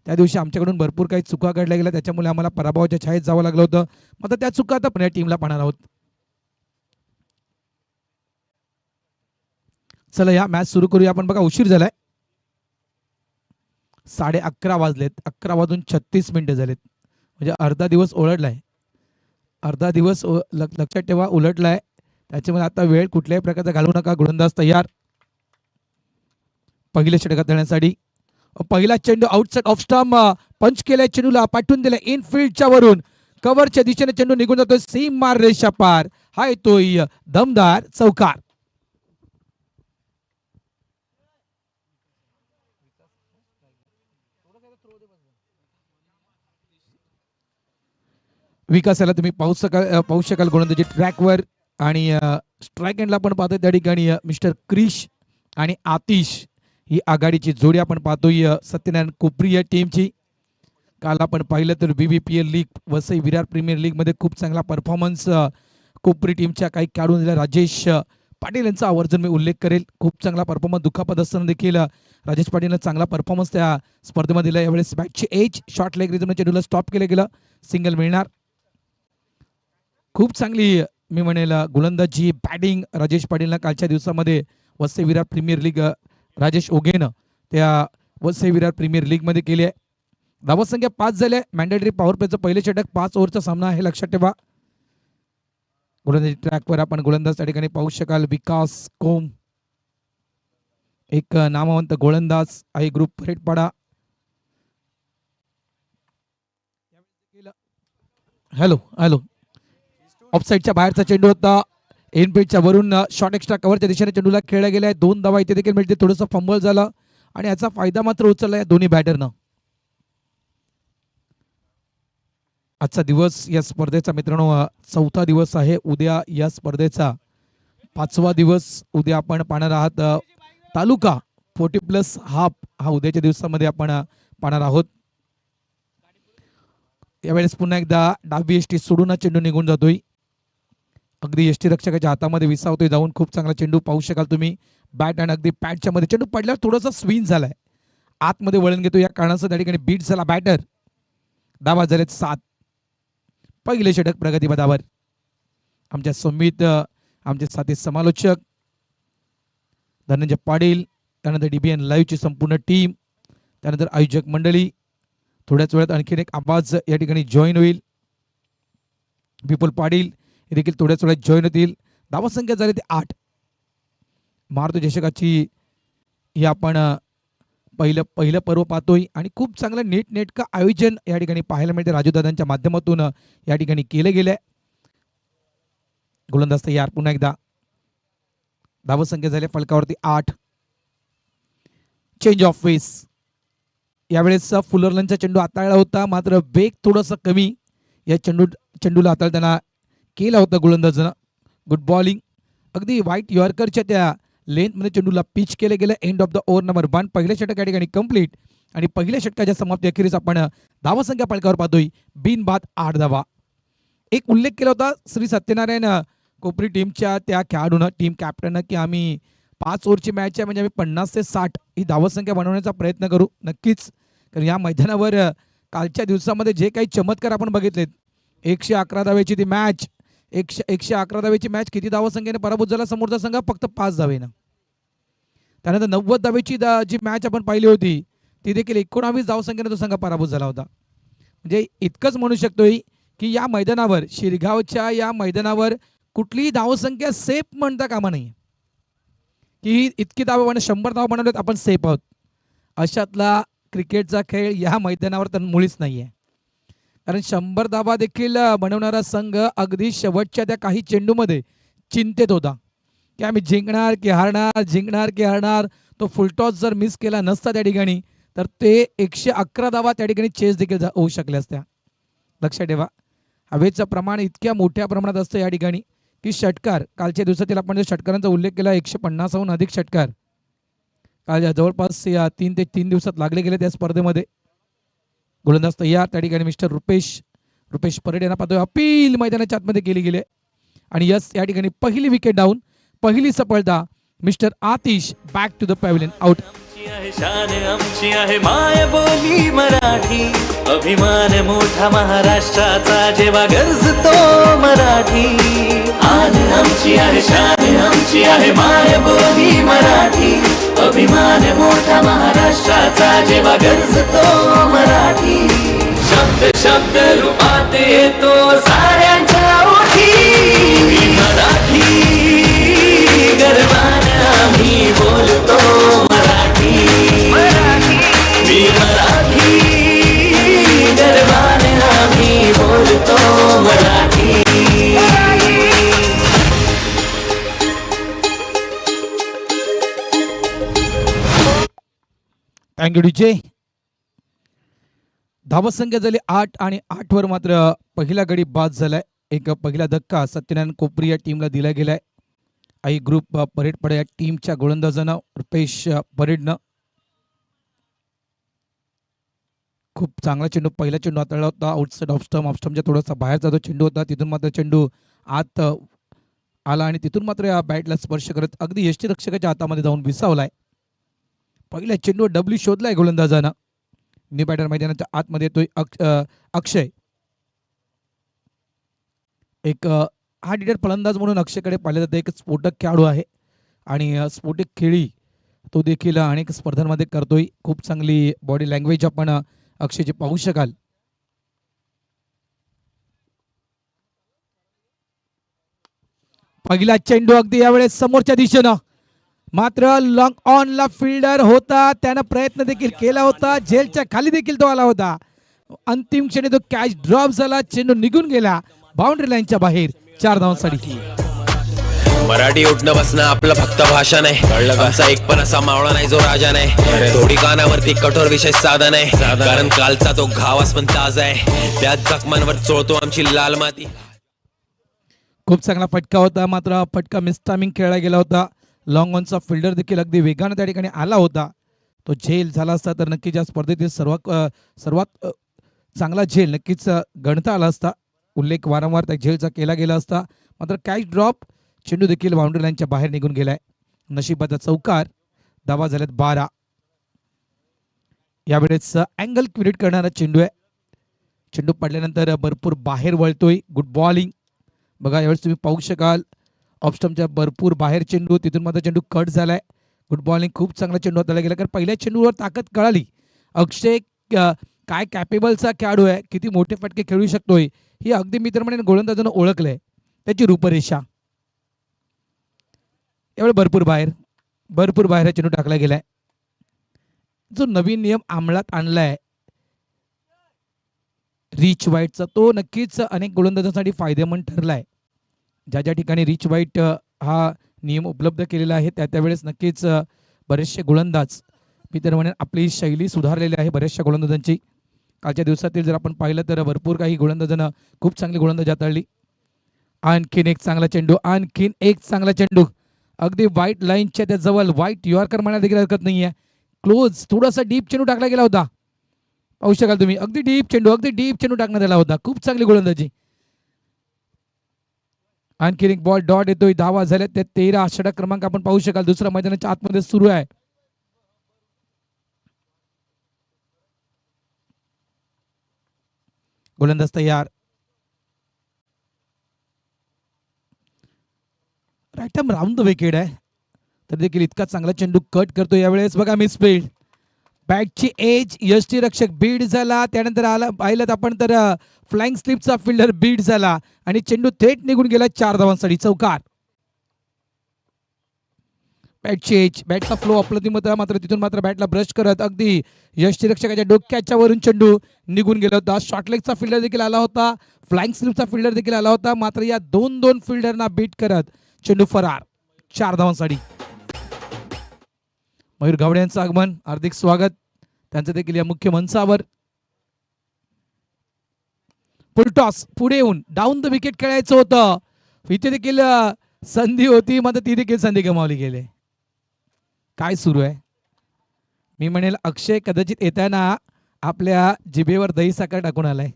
त्या दिवशी आमच्याकडून भरपूर काही चुका घडल्या गेल्या, त्याच्यामुळे आम्हाला पराभवाच्या छायेत जावं लागलं होतं. आता त्या चुका आता पुण्या टीमला पाहणार आहोत. चला या मॅच सुरू करूया आपण. बघा उशीर झालाय, 11:30 वाजलेत. 11 वाजून 36 मिनिटं झालेत, म्हणजे अर्धा दिवस ओलांडलाय. अर्धा दिवस लक्षात ठेवा उलटलाय. त्याच्यामुळे आता वेळ कुठल्याही प्रकारचा घालवू नका. गोलंदाज तयार पहिले षटकात देण्यासाठी. पहिला चेंडू आउटसाइड ऑफ स्टंप, पंच केलाय चेंडूला, पाठवून दिलाय इनफिल्डच्या वरून. कव्हरच्या दिशेने चेंडू निघून जातोय सीमा रेषा पार. हा येतोय दमदार चौकार. विकासाला तुम्ही पाहू शकाल गोलंदाजी ट्रॅकवर. आणि स्ट्राईक एंडला आपण पाहतोय त्या ठिकाणी मिस्टर क्रिश आणि आतिश ही आघाडीची जोडी आपण पाहतोय सत्यनारायण कोपरी या टीमची. काल आपण पाहिलं तर BBPL league Vasai Virar premier league मध्ये खूप चांगला परफॉर्मन्स कोपरी टीमच्या काही काढून दिला. राजेश पाटील यांचा आवर्जून मी उल्लेख करेल. खूप चांगला परफॉर्मन्स, दुखापत असताना देखील राजेश पाटीलने चांगला परफॉर्मन्स त्या स्पर्धेमध्ये दिला. यावेळेस बॅटची एज शॉर्ट लेग रिझन चेंडूला स्टॉप केलं गेलं, सिंगल मिळणार. खूप चांगली मी म्हणेल गोलंदाजी बॅटिंग राजेश पाटीलनं कालच्या दिवसामध्ये वसई विरार प्रीमियर लीग राजेश ओगेनं त्या वसई विरार प्रीमियर लीग मध्ये केली आहे. धावसंख्या 5 झाले. मॅन्डेटरी पॉवर प्लेचं पहिले षटक 5 ओव्हरचा सामना आहे, लक्षात ठेवा. गोलंदाजी ट्रॅकवर आपण गोलंदाज त्या ठिकाणी पाहू शकाल विकास कोम, एक नामवंत गोलंदाज आहे ग्रुप परेडपाडा. हॅलो हॅलो ऑफसाईडच्या बाहेरचा चेंडू होता. एनपीच्या वरून शॉर्ट एक्स्ट्रा कव्हरच्या दिशेने चेंडूला खेळला गेलाय. 2 धावा इथे देखील मिळते. थोडंसं फंबल झालं आणि याचा फायदा मात्र उचललाय दोन्ही बॅटरनं. आजचा दिवस या स्पर्धेचा मित्रांनो 4था दिवस आहे. उद्या या स्पर्धेचा 5वा दिवस. उद्या आपण पाहणार आहात तालुका 40+ हाफ हा उद्याच्या दिवसामध्ये आपण पाहणार आहोत. यावेळेस पुन्हा एकदा डावी एसटी सोडून चेंडू निघून जातोय. अगदी एसटी रक्षकाच्या हातामध्ये विसावतोय जाऊन. खूप चांगला चेंडू पाहू शकाल तुम्ही. बॅट आणि अगदी पॅडच्या मध्ये चेंडू पडल्यावर थोडासा स्विंग झालाय, आतमध्ये वळण घेतो. या कारणाचं त्या ठिकाणी बीट झाला बॅटर. धावा झालेत 7. पहिले षटक प्रगतीपथावर. आमच्या संमित आमचे साथी समालोचक धनंजय पाटील, त्यानंतर DBN लाईव्हची संपूर्ण टीम, त्यानंतर आयोजक मंडळी. थोड्याच वेळात आणखीन एक आवाज या ठिकाणी जॉईन होईल. विपुल पाटील हे देखील थोड्याच वेळात जॉईन होतील. धावसंख्या झाली ते 8. मार्गदर्शकाची ही आपण पहिलं पर्व पाहतोय आणि खूप चांगलं नेटनेटकं आयोजन या ठिकाणी पाहायला मिळते. राजूदादांच्या माध्यमातून या ठिकाणी केलं गेलंय. गोलंदाज तयार पुन्हा एकदा. धावसंख्या झाली फलकावरती 8. Change of face. यावेळेस फुलरलनचा चेंडू हाताळला होता, मात्र वेग थोडासा कमी या चेंडूला हाताळताना केला होता गोलंदाजानं. Good bowling. अगदी व्हाईट यॉर्करच्या त्या लेंथमध्ये चेंडूला पिच केलं गेलं. End of the over number 1. पहिल्या षटक या ठिकाणी कंप्लीट आणि पहिल्या षटकाच्या समाप्ती अखेरीस आपण धावसंख्या फलकावर पाहतोय बिनबाद 8 धावा. एक उल्लेख केला होता श्री सत्यनारायण कोपरी टीमच्या त्या खेळाडूनं, टीम कॅप्टननं, की आम्ही 5 ओव्हरची मॅच आहे, म्हणजे आम्ही 50 ते 60 ही धावसंख्या बनवण्याचा प्रयत्न करू नक्कीच. कारण या मैदानावर कालच्या दिवसामध्ये जे काही चमत्कार आपण बघितलेत, 111 धावेची ती मॅच, 111 धावेची मॅच, किती धावसंख्येने पराभूत झाला समोरचा संघ? फक्त 5 धावेनं. त्यानंतर 90 धावेची जी मॅच आपण पाहिली होती, ती देखील 19 धावसंख्येने तो संघ पराभूत झाला होता. म्हणजे इतकंच म्हणू शकतोय की या मैदानावर, शिरगावच्या या मैदानावर कुठलीही धावसंख्या सेफ म्हणता कामा नाही, की इतकी धाव 100 धाव बनवल्यात आपण सेफ आहोत. अशातला क्रिकेटचा खेळ या मैदानावर तर मुळीच नाहीये. कारण 100 धावा देखील बनवणारा संघ अगदी शेवटच्या त्या काही चेंडूमध्ये चिंतेत होता की आम्ही जिंकणार की हारणार, जिंकणार की हारणार. तो फुलटॉस जर मिस केला नसता त्या ठिकाणी, तर ते 111 धावा त्या ठिकाणी चेस देखील होऊ शकल्या असत्या. लक्षात ठेवा, हवेचं प्रमाण इतक्या मोठ्या प्रमाणात असतं या ठिकाणी की षटकार, कालच्या दिवसातील आपण जो षटकारांचा उल्लेख केला, 150हून अधिक षटकार काल जवळपास 3 ते 3 दिवसात लागले गेले त्या स्पर्धेमध्ये. गोलंदाज तयार. त्या ठिकाणी मिस्टर रुपेश परेड यांना पाहतोय. अपील मैदानाच्या आतमध्ये केली गेले आणि यस, या ठिकाणी पहिली विकेट डाऊन, पहिली सफलता. Mister Atish back to the pavilion, out. आहे शान आमची आहे माय बोली मराठी, अभिमान मोठा महाराष्ट्राचा जेव्हा गरजतो मराठी. आन आमची आहे शान आमची आहे माय बोली मराठी, अभिमान मोठा महाराष्ट्राचा जेव्हा गरजतो मराठी. शब्द शब्द रूपात येतो साऱ्यांच्या ओठी, मी मराठी गर्वाने आम्ही बोलतो मराठी. मी मराठी गर्वाने आम्ही बोलतो मराठी. Thank you DJ. धावसंख्या झाली 8 आणि 8 वर मात्र पहिला गडी बाद झालाय. एक पहिला धक्का सत्यनारायण कोपरी या टीमला दिला गेलाय. आई ग्रुप परेड पडे या टीमच्या गोलंदाजानं रुपेश परेडनं खूप चांगला चेंडू, पहिला चेंडू हाताळला होता आउटसाइड ऑफ स्टंपच्या थोडासा बाहेरचा जो चेंडू होता, तिथून मात्र चेंडू आत आला आणि तिथून मात्र या बॅटला स्पर्श करत अगदी यष्टीरक्षकाच्या हातामध्ये जाऊन विसावलाय. पहिल्या चेंडूवर डब्ल्यू शोधलाय गोलंदाजानं. न्यू बॅटर मैदानाच्या आतमध्ये येतोय अक्षय. एक हा डिडर फलंदाज म्हणून अक्षयकडे पाहिले जाते. एक स्फोटक खेळाडू आहे आणि स्फोटक खेळी तो देखील अनेक स्पर्धांमध्ये करतोय. खूप चांगली बॉडी लँग्वेज आपण अक्षयची पाहू शकाल. पहिला चेंडू अगदी यावेळेस समोरच्या दिशेनं, मात्र लॉंग ऑन ला फिल्डर होता, त्यानं प्रयत्न देखील केला होता, झेलच्या खाली देखील तो आला होता. अंतिम क्षणी तो कॅच ड्रॉप झाला, चेंडू निघून गेला बाउंड्री लाईनच्या बाहेर. 4 धावांसाठी. मराठी उठणं बसणं आपलं फक्त भाषा नाही, कळलं का? असा एक पण असा मावळा नाही जो राजा नाही. थोडी कानावरती कठोर विषय साधा नाही, कारण कालचा तो घावास पण ताजा आहे. त्याच जखमांवर चोळतो आमची लाल माती. खूप चांगला फटका होता, मात्र फटका मिसटायमिंग खेळला गेला होता. लॉंग ऑनचा फिल्डर देखील अगदी वेगाने त्या ठिकाणी आला होता. तो झेल झाला असता तर नक्कीच या स्पर्धेतील सर्वात चांगला झेल नक्कीच गणता आला असता. उल्लेख वारंवार त्या झेलचा केला गेला असता. मात्र कॅच ड्रॉप, चेंडू देखील बाउंड्री लाईनच्या बाहेर निघून गेलाय. नशिबाचा चौकार. धावा झाल्यात 12. यावेळेस अँगल क्रिएट करणारा चेंडू आहे. चेंडू पडल्यानंतर भरपूर बाहेर वळतोय. Good bowling. बघा यावेळेस तुम्ही पाहू शकाल ऑफस्टमच्या भरपूर बाहेर चेंडू, तिथून मात्र चेंडू कट झालाय. Good bowling. खूप चांगला चेंडू हाताळला गेला, कारण पहिल्या चेंडूवर ताकद कळाली. अक्षय काय कॅपेबलचा खेळाडू आहे, किती मोठे फटके खेळू शकतोय ही अगदी मित्र म्हणून गोलंदाजानं ओळखलंय. त्याची रूपरेषा यावेळी भरपूर बाहेर चेंडू टाकला गेलाय. जो नवीन नियम अंमलात आणलाय रिच वाईटचा, तो नक्कीच अनेक गोलंदाजांसाठी फायदेमंद ठरलाय. ज्या ठिकाणी रिच वाईट हा नियम उपलब्ध केलेला आहे त्यावेळेस नक्कीच बरेचसे गोलंदाज मी तर म्हणेन आपली शैली सुधारलेली आहे बऱ्याचशा गोलंदाजांची. कालच्या दिवसातील जर आपण पाहिलं तर भरपूर काही गोलंदाजांना खूप चांगली गोलंदाजी हाताळली. आणखीन एक चांगला चेंडू अगदी व्हाईट लाईनच्या त्या जवळ, व्हाईट यॉर्कर म्हणायला देखील हरकत नाहीये. क्लोज, थोडासा डीप चेंडू टाकला गेला होता. पाहू शकाल तुम्ही, अगदी डीप चेंडू टाकण्यात आला होता. खूप चांगली गोलंदाजी. आणखीन एक बॉल डॉट येतोय. धावा झाल्या त्या 13. षटक क्रमांक आपण पाहू शकाल दुसऱ्या मैदानाच्या आतमध्ये सुरू आहे. गोलंदाज तयार. Right arm round the wicket आहे, तर देखील इतका चांगला चेंडू कट करतो. यावेळेस बघा मिस फील्ड, बॅटची एज यष्टीरक्षक बीड झाला. त्यानंतर आला पाहिलं आपण तर फ्लाइंग स्लिपचा फिल्डर बीड झाला आणि चेंडू थेट निघून गेला. 4 धावांसाठी चौकार. बॅटची एज, बॅटचा फ्लो अप्रतिम होता, मात्र तिथून मात्र बॅटला ब्रश करत अगदी यष्टीरक्षकाच्या डोक्याच्या वरून चेंडू निघून गेला होता. शॉर्टलेगचा फिल्डर देखील आला होता, फ्लाइंग स्लिपचा फिल्डर देखील आला होता, मात्र या दोन फिल्डरना बीट करत चेंडू फरार. 4 धावांसाठी. मयूर गावडे यांचं आगमन, हार्दिक स्वागत त्यांचं देखील या मुख्य मंचावर. फुलटॉस पुढे येऊन डाऊन द विकेट खेळायचं होतं. इथे देखील संधी होती, मात्र ती देखील संधी गमावली गेली. काय सुरू आहे? मी म्हणेल अक्षय कदाचित येताना आपल्या जिभेवर दही साखर टाकून आलाय,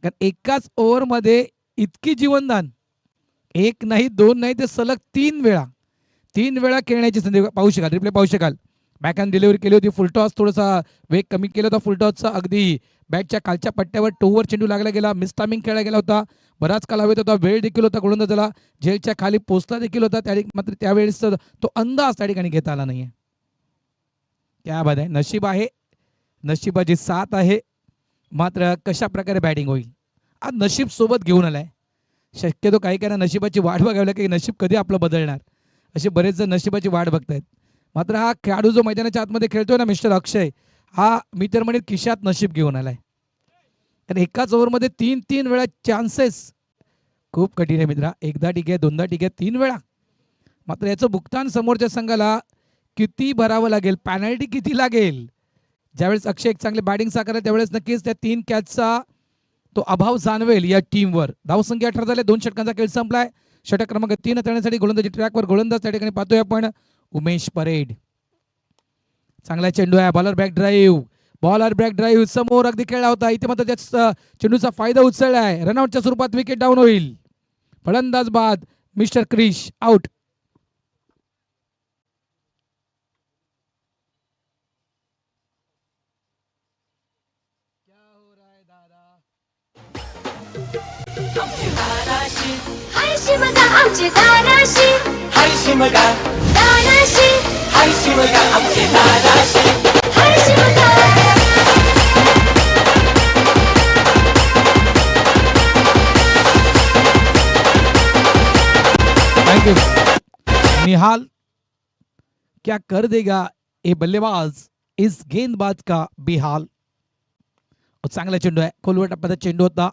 कारण एकाच ओव्हर मध्ये इतकी जीवनदान, एक नाही दोन नाही ते सलग 3 वेळा खेळण्याची संधी पाहू शकाल. रिप्ले पाहू शकाल. बॅकहँड डिलिव्हरी केली होती. फुलटॉस थोडासा वेग कमी केला होता फुलटॉसचा. अगदी बॅटच्या खालच्या पट्ट्यावर टोवर चेंडू लागला गेला. मिस टायमिंग खेळला गेला होता. बराच काल हवेत होता. वेळ देखील होता गोलंदाजाला. झेलच्या खाली पोचला देखील होता. मात्र त्यावेळेस तो अंदाज त्या ठिकाणी घेता आला नाहीये. क्या बात आहे. नशीब आहे, नशिबाची साथ आहे. मात्र कशा प्रकारे बॅटिंग होईल आज नशीब सोबत घेऊन आलाय. शक्यतो काही काही नशिबाची वाट बघायला की नशीब कधी आपलं बदलणार असे बरेच जण नशिबाची वाट बघतायत. मात्र हा खेळाडू जो मैदानाच्या आतमध्ये खेळतोय ना मिस्टर अक्षय, हा मी तर म्हणेल खिशात नशीब घेऊन आलाय. तर एकाच ओव्हरमध्ये 3 वेळा चान्सेस खूप कठीण आहे मित्रा. एकदा ठीक आहे, दोनदा ठीक आहे, 3 वेळा. मात्र याचं भुगतान समोरच्या संघाला किती भरावं लागेल, पॅनल्टी किती लागेल. ज्यावेळेस अक्षय एक चांगले बॅटिंग साकारेल त्यावेळेस नक्कीच त्या 3 कॅचचा तो अभाव जाणवेल या टीमवर. धावसंख्या 18 झाले. 2 षटकांचा खेळ संपलाय. षटक क्रमांक 3 करण्यासाठी गोलंदाजी ट्रॅकवर गोलंदाज त्या ठिकाणी पाहतोय आपण उमेश परेड. चांगला चेंडू आहे. बॉलर बॅक ड्राईव्ह समोर अगदी खेळला होता. इथे मात्र त्या चेंडूचा फायदा उचलला आहे. रनआउटच्या स्वरूपात विकेट डाऊन होईल. फलंदाज बाद मिस्टर क्रिश आउट. हाय शिमगा आमचे दाराशी, हाय शिमगा दाराशी, हाय शिमगा आमचे दाराशी. हाय शिमगा. Thank you Nihal. क्या कर देगा ये बल्लेबाज, इस गेंदबाज का बेहाल. चांगला चेंडू आहे. खोलवर टप्प्याचा चेंडू होता.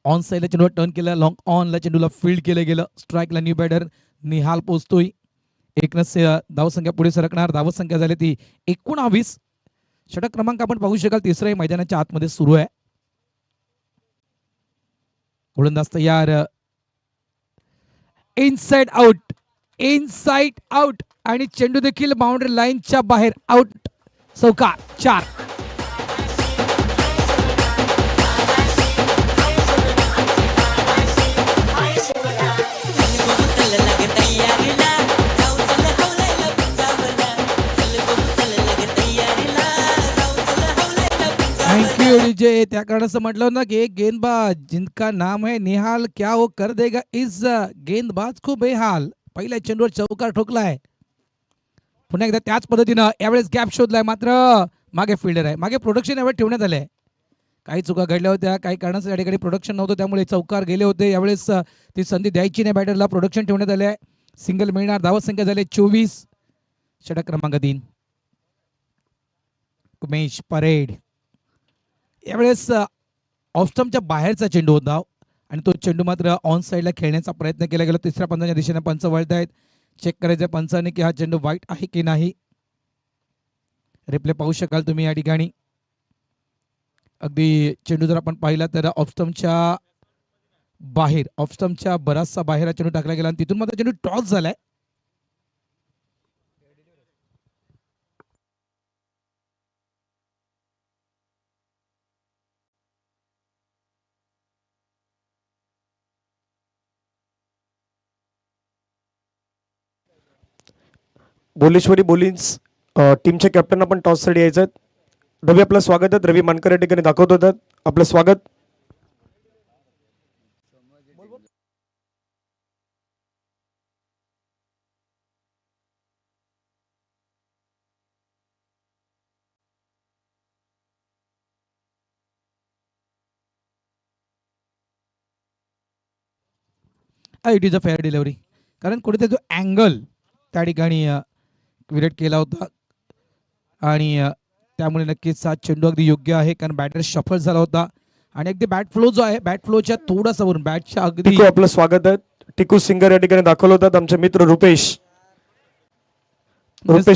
ऑन साईडला चेंडूवर टर्न केला. लॉंग ऑनला चेंडूला फील्ड केलं गेलं. स्ट्राईकला न्यू बॅटर निहाल पोचतोय. एकनच धावसंख्या पुढे सरकणार. धावसंख्या झाली ती 19. षटक क्रमांक आपण पाहू शकाल तिसऱ्या मैदानाच्या आतमध्ये सुरू आहे. गोलंदाज तयार. इनसाइड आउट आणि चेंडू देखील बाउंड्री लाईनच्या बाहेर आउट. चौकार 4. Thank you DJ. त्या कारणाचं म्हटलं ना की एक गेंदबाज जिनका नाम है निहाल, क्या वो कर देगा इस गेंदबाज को बेहाल. पहिल्या चेंडूवर चौकार ठोकलाय. पुन्हा एकदा त्याच पद्धतीनं यावेळेस गॅप शोधलाय. मात्र मागे फिल्डर आहे. मागे प्रोडक्शन यावेळी ठेवण्यात आलंय. काही चुका घडल्या होत्या. काही कारणासाठी या ठिकाणी प्रोडक्शन नव्हतं त्यामुळे चौकार गेले होते. यावेळेस ती संधी द्यायची नाही बॅटरला. प्रोडक्शन ठेवण्यात आले आहे. सिंगल मिळणार. धावत संख्या झाले 24. षटक क्रमांक 3 उमेश परेड. यावेळेस ऑफस्टमच्या बाहेरचा चेंडू होता आणि तो चेंडू मात्र ऑन साईडला खेळण्याचा प्रयत्न केला गेला. तिसऱ्या पंचाच्या दिशेने पंच वळत आहेत. चेक करायचं पंचाने की हा चेंडू वाईट आहे की नाही. रिप्ले पाहू शकाल तुम्ही या ठिकाणी. अगदी चेंडू जर आपण पाहिला तर ऑफस्टमच्या बराचसा बाहेर चेंडू टाकला गेला आणि तिथून मात्र चेंडू टॉस झालाय. बोलेश्वरी बोलिन्स टीमचे कॅप्टन आपण टॉससाठी यायचं आहेत. रवी आपलं स्वागत आहे. रवी मानकर या ठिकाणी दाखवत होतात आपलं स्वागत. It is a fair delivery. कारण कुठेतरी जो अँगल त्या ठिकाणी क्रिएट केला होता आणि त्यामुळे नक्कीच हा चेंडू अगदी योग्य आहे. कारण बॅटर शफल झाला होता आणि अगदी बॅट फ्लो जो आहे बॅट फ्लोच्या थोडासा वरून बॅटच्या अगदी. टिकू आपलं स्वागत आहे. टिकू सिंगर या ठिकाणी दाखवलं होतात. आमचे मित्र रुपेश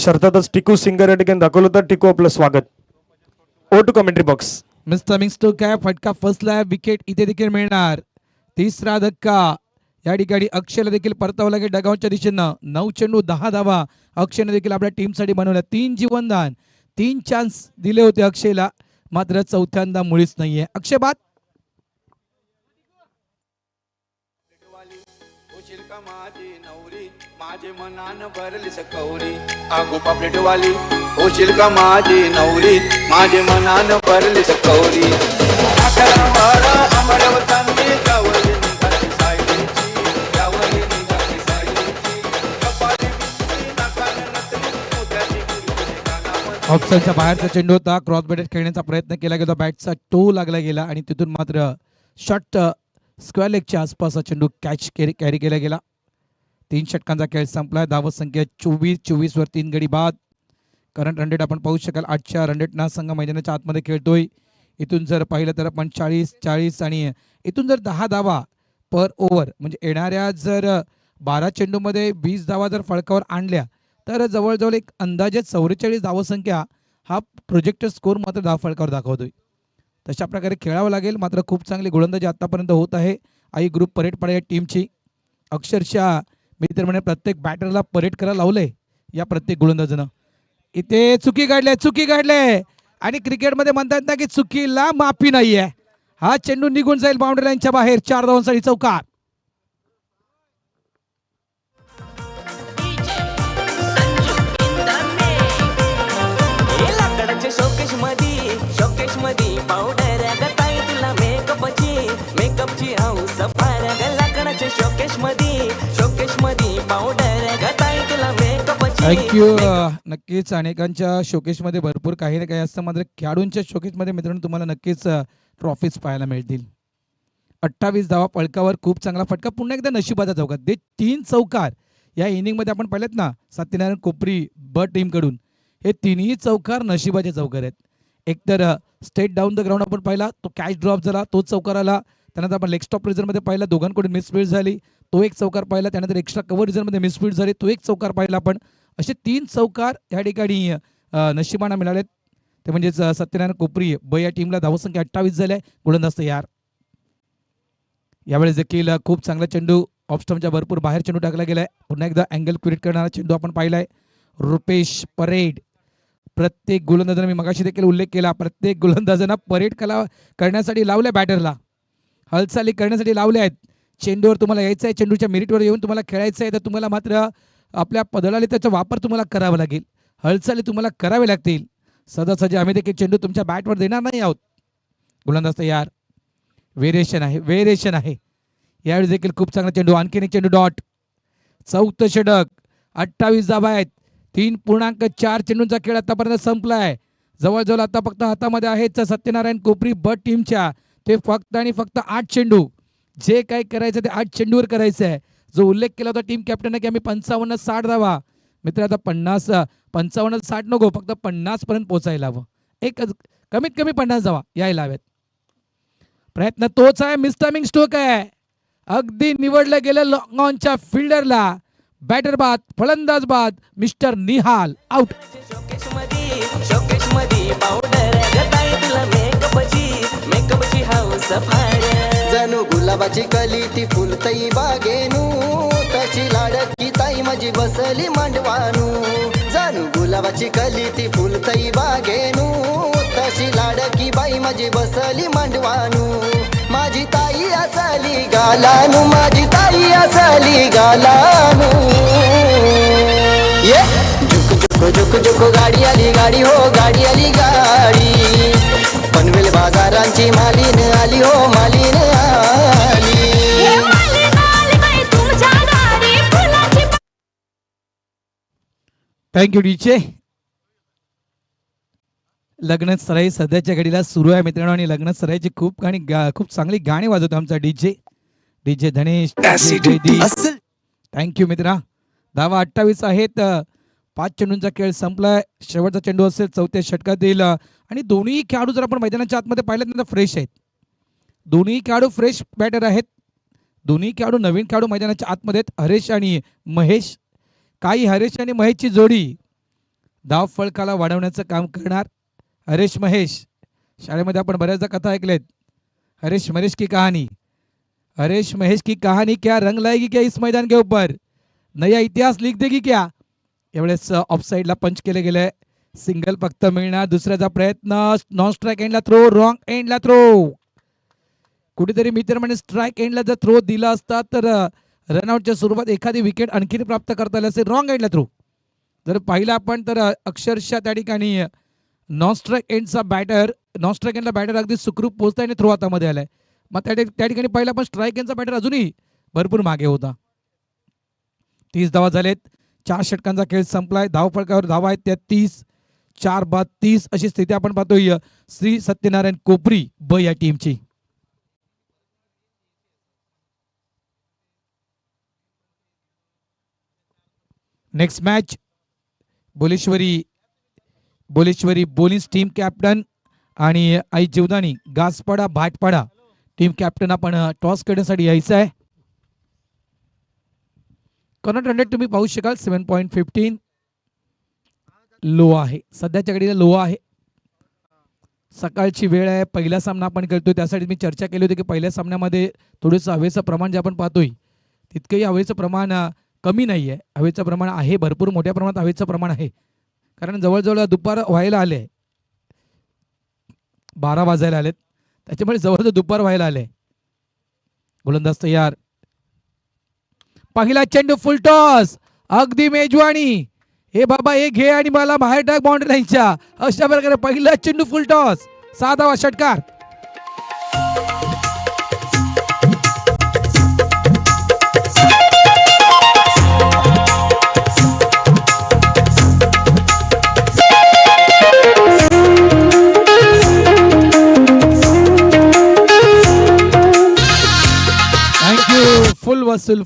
अर्थातच टिकू सिंगर या ठिकाणी दाखवलं होतं. टिकू आपलं स्वागत. ओ टू कमेंट्री बॉक्स. मिस्टर मिंगस्टो काय फटका फसला. विकेट इथे देखील मिळणार. तिसरा धक्का या ठिकाणी अक्षयला देखील परतावं लागेल डगावच्या दिशेनं. 9 चेंडू 10 धावा अक्षयने देखील आपल्या टीमसाठी बनवल्या. 3 जीवनदान 3 चान्स दिले होते अक्षयला. मात्र चौथ्यांदा मुळीच नाहीये. अक्षय बाद. माझे मनान भरली सकवरी आगू पापलेट वाली होशील का माझी नवरी माझे मनान भरली सकवरी अकरा बारा अमरवतांनी गावली निघाली सायलीची गावली निघाली सायलीची कपाली बिंदी नाकान नतली मोत्याची गुरगुरी कानामध्ये ऑप्शनच्या बाहेरचा चेंडू होता. क्रॉस बॅटेत खेळण्याचा प्रयत्न केला गेला. बॅटचा टो लागला गेला आणि तिथून मात्र शॉट स्क्वेअर लेगच्या आसपास हा चेंडू कॅरी केला गेला. 3 षटकांचा खेळ संपला. धावत संख्या 24 वर 3 गडी बाद. करंट रन रेट आपण पाहू शकाल. 8च्या रन रेटना संघ मैदानाच्या आतमध्ये खेळतोय. इथून जर पाहिलं तर आपण 40 आणि इथून जर 10 धावा पर ओव्हर म्हणजे येणाऱ्या जर 12 चेंडूमध्ये 20 धावा जर फळकावर आणल्या तर जवळजवळ एक अंदाजे 44 धावसंख्या हा प्रोजेक्टेड स्कोर मात्र धाव फळकावर दाखवतोय. तशा प्रकारे खेळावं लागेल. मात्र खूप चांगली गोलंदाजी आतापर्यंत होत आहे आई ग्रुप परेड या टीमची. अक्षरशः मी तर म्हणे प्रत्येक बॅटरला परेड करायला लावलंय या प्रत्येक गोलंदाजानं. इथे चुकी काढले आणि क्रिकेटमध्ये म्हणतात ना की चुकीला माफी नाहीये. हा चेंडू निघून जाईल बाउंड्री लाईनच्या बाहेर. 4 धावांसाठी चौकार. लाकडाच्या शोकेश मधी पावडर गताई तुला मेकअपची हाऊस फार लाकडाच्या शोकेश मधी पावडर गताई तुला मेकअपची. थँक्यू. नक्कीच अनेकांच्या शोकेसमध्ये भरपूर काही ना काही असतं. मात्र खेळाडूंच्या शोकेसमध्ये मित्रांनो तुम्हाला नक्कीच ट्रॉफीज पाहायला मिळतील. 28 धावा पळकावर. खूप चांगला फटका. पुन्हा एकदा नशिबाचा चौकार. ते 3 चौकार या इनिंगमध्ये आपण पाहिलेत ना सत्यनारायण कोपरी ब टीमकडून. हे तिन्ही चौकार नशिबाचे चौकार आहेत. एकतर स्टेट डाऊन द ग्राउंड आपण पाहिला तो कॅच ड्रॉप झाला तो चौकार आला. त्यानंतर आपण लेग स्टॉप रिझनमध्ये पाहिला दोघांकडून मिसफील्ड झाली तो एक चौकार पाहिला. त्यानंतर एक्स्ट्रा कव्हर रिझनमध्ये मिसफील्ड झाली तो एक चौकार पाहिला आपण. असे 3 चौकार या ठिकाणी नशिबाना मिळालेत. ते म्हणजेच सत्यनारायण कोपरी ब या टीमला धावसंख्या 28 झाल्या. गोलंदाज तयार. यावेळेस देखील खूप चांगला चेंडू ऑफस्टम्पच्या भरपूर बाहेर चेंडू टाकला गेलाय. पुन्हा एकदा अँगल क्रिएट करणारा चेंडू आपण पाहिलाय. रुपेश परेड. प्रत्येक गोलंदाजांना मी मगाशी देखील उल्लेख केला प्रत्येक गोलंदाजांना परेड करण्यासाठी लावल्या. बॅटरला हालचाली करण्यासाठी लावल्या आहेत. चेंडूवर तुम्हाला यायचं आहे. चेंडूच्या मेरिटवर येऊन तुम्हाला खेळायचं आहे तर तुम्हाला मात्र आपल्या पदराला त्याचा वापर तुम्हाला करावा लागेल. हालचाली तुम्हाला करावे लागतील. सहजासहजी आम्ही देखील चेंडू तुमच्या बॅटवर देणार नाही आहोत. गोलंदाज तयार. व्हेरिएशन आहे. यावेळी देखील खूप चांगला चेंडू. आणखीन एक चेंडू डॉट. 4थं षटक. 28 धावा आहेत. 3.4 चेंडूंचा खेळ आतापर्यंत संपलाय. जवळजवळ आता फक्त हातामध्ये आहेत सत्यनारायण कोपरी ब टीमच्या. ते फक्त आणि फक्त 8 चेंडू. जे काही करायचं ते 8 चेंडूवर करायचं आहे. जो उल्लेख केला होता टीम कॅप्टनने की आम्ही 55-60 धावा. मित्र आता 55-60 नको फक्त 50 पर्यंत पोहोचायला हवं. एक कमीत कमी 50 धावा यायला हव्यात. प्रयत्न तोच आहे. मिसटायमिंग स्ट्रोक आहे. अगदी निवडलं गेलं लॉंग ऑनच्या फिल्डरला. बॅटर बाद फलंदाज बाद. Mister Nihal out. शोकेश मधी पावडर गताई तुला मेकअपची हाऊस फार. जणू गुलाबाची कली ती फुलतई बागेनू तशी लाडकी ताई माझी बसली मांडवानू. जणू गुलाबाची कली ती फुलतई बागेनू तशी लाडकी बाई माझी बसली मांडवानू. माझी ताई असली गालानू माझी ताई असली गालानू. ये झुक झुक गाडी आली हो गाडी आली गाडी. पनवेल बाजारांची मालीन आली हो मालीन आली. थँक्यू डीचे. लग्न सराई सध्याच्या घडीला सुरू आहे मित्रांनो आणि लग्न सराईची खूप चांगली गाणी वाजवतो आमचा डीजे धनेश. थँक्यू मित्रा. धावा 28 आहेत. 5 चेंडूंचा खेळ संपलाय. शेवटचा चेंडू असेल 4थ्या षटकातील आणि दोन्ही खेळाडू जर आपण मैदानाच्या आतमध्ये पाहिलं तर फ्रेश आहेत. दोन्ही खेळाडू फ्रेश बॅटर आहेत. दोन्ही खेळाडू नवीन खेळाडू मैदानाच्या आतमध्ये आहेत. हरेश आणि महेश. काही हरेश आणि महेशची जोडी धाव फळकाला वाढवण्याचं काम करणार. हरेश महेश. शाळेमध्ये आपण बऱ्याचदा कथा ऐकलेत. हरेश महेश की कहानी क्या रंग लाएगी क्या इस मैदान के ऊपर. नया इतिहास लिख देगी क्या. यावेळेस ऑफसाईडला पंच केले गेले. सिंगल फक्त मिळणार. दुसऱ्याचा प्रयत्न नॉन स्ट्राईक एंडला थ्रो. रॉंग एंडला थ्रो. कुठेतरी मित्र म्हणे स्ट्राईक एंडला जर थ्रो दिला असता तर रनआउटच्या स्वरूपात एखादी विकेट आणखी प्राप्त करता आली असेल रॉंग एंडला थ्रू. जर पाहिलं आपण तर अक्षरशः त्या ठिकाणी नॉन स्ट्राईक एंडचा बॅटर, नॉन स्ट्राईक एंडला बॅटर अगदी सुखरूप पोहोचताय आणि थ्रो हातामध्ये आलाय. मग त्या ठिकाणी पाहिलं आपण स्ट्राईक एंडचा बॅटर अजूनही भरपूर मागे होता. 30 धावा झालेत. 4 षटकांचा खेळ संपलाय. धावफलकावर धावा आहेत त्या 30. 4 बाद 30 अशी स्थिती आपण पाहतोय श्री सत्यनारायण कोपरी ब या टीमची. नेक्स्ट मॅच बोलेश्वरी बोलिन्स टीम कॅप्टन आणि आई जीवदानी गासपाडा भाटपाडा टीम कॅप्टन आपण टॉस करण्यासाठी यायचं आहे. करंट रन रेट तुम्ही पाहू शकाल 7.15 लो आहे. सध्याच्या घडीला लो आहे. सकाळची वेळ आहे. पहिला सामना आपण करतोय त्यासाठी मी चर्चा केली होती की पहिल्या सामन्यामध्ये थोडंसं हवेचं प्रमाण जे आपण पाहतोय तितकंही हवेचं प्रमाण कमी नाही आहे. हवेचं प्रमाण आहे, भरपूर मोठ्या प्रमाणात हवेचं प्रमाण आहे. कारण जवळजवळ दुपार व्हायला आले, 12 वाजायला आलेत, त्याच्यामुळे जवळजवळ दुपार व्हायला आले. गोलंदाज तयार. पहिला चेंडू फुल टॉस अगदी मेजवानी. हे बाबा एक घे आणि मला बाहेर टाक बाउंड्री लाईनच्या. अशा प्रकारे पहिला चेंडू फुल टॉस. 6 धावा षटकार.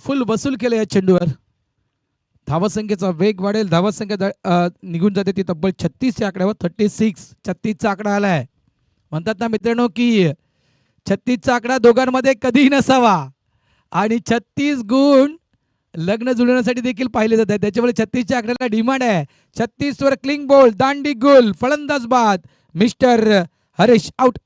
फुल वसूल केलं या चेंडूवर. धावसंख्येचा वेग वाढेल. धावसंख्या निघून जाते ती तब्बल 36 या आकड्यावर. 36 चा आकडा आलाय. म्हणतात ना मित्रांनो की 36 चा आकडा दोघांमध्ये कधीही नसावा आणि 36 गुण लग्न जुळवण्यासाठी देखील पाहिले जातात. त्याच्यामुळे 36 च्या आकड्याला डिमांड आहे. 36 वर क्लिंग बॉल, दांडी गोल, फलंदाज बाद. Mister Harish out.